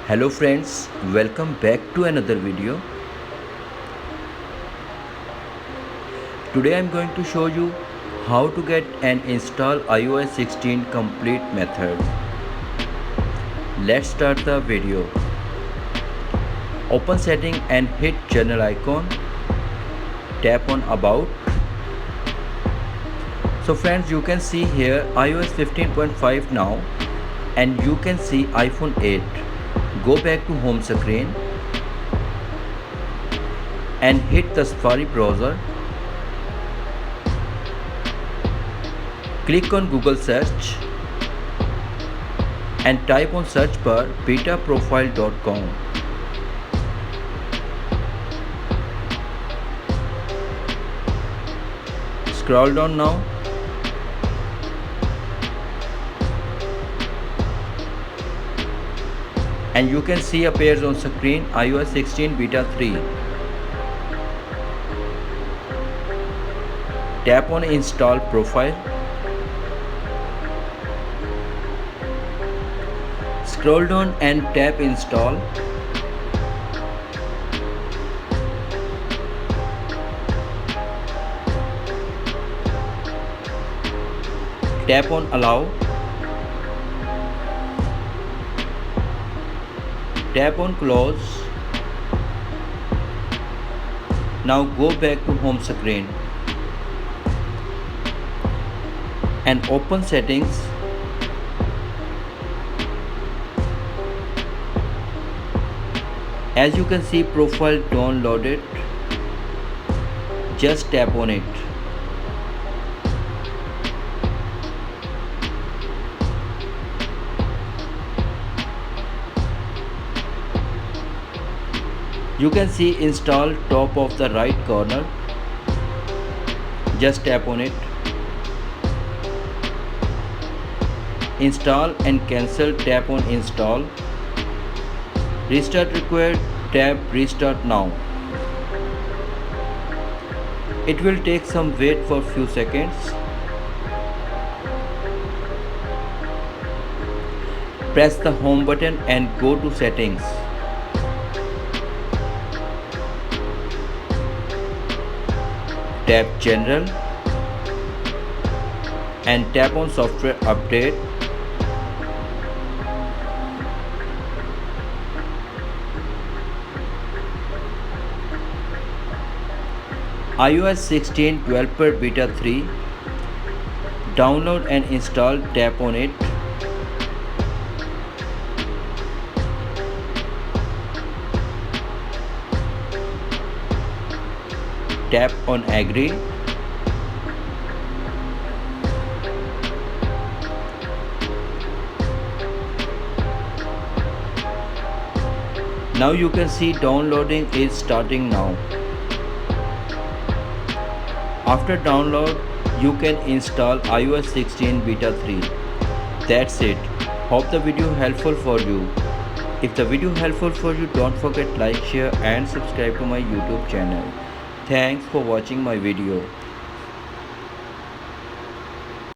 Hello friends, welcome back to another video. Today I am going to show you how to get and install iOS 16 complete method. Let's start the video. Open setting and hit general icon. Tap on about. So friends, you can see here iOS 15.5 now and you can see iPhone 8. Go back to home screen and hit the Safari browser. Click on Google search and type on search bar betaprofile.com. Scroll down now and you can see appears on screen iOS 16 Beta 3. Tap on install profile. Scroll down and tap install. Tap on allow. Tap on close. Now go back to home screen and open settings. As you can see, profile downloaded. Just tap on it. You can see install top of the right corner. Just tap on it. Install and cancel, tap on install. Restart required, tap restart now. It will take some wait for few seconds. Press the home button and go to settings. Tap general and tap on software update. iOS 16 developer beta 3. Download and install, tap on it. Tap on agree. Now you can see downloading is starting now. After download, you can install iOS 16 Beta 3. That's it. Hope the video helpful for you. If the video helpful for you, don't forget like, share and subscribe to my YouTube channel. Thanks for watching my video.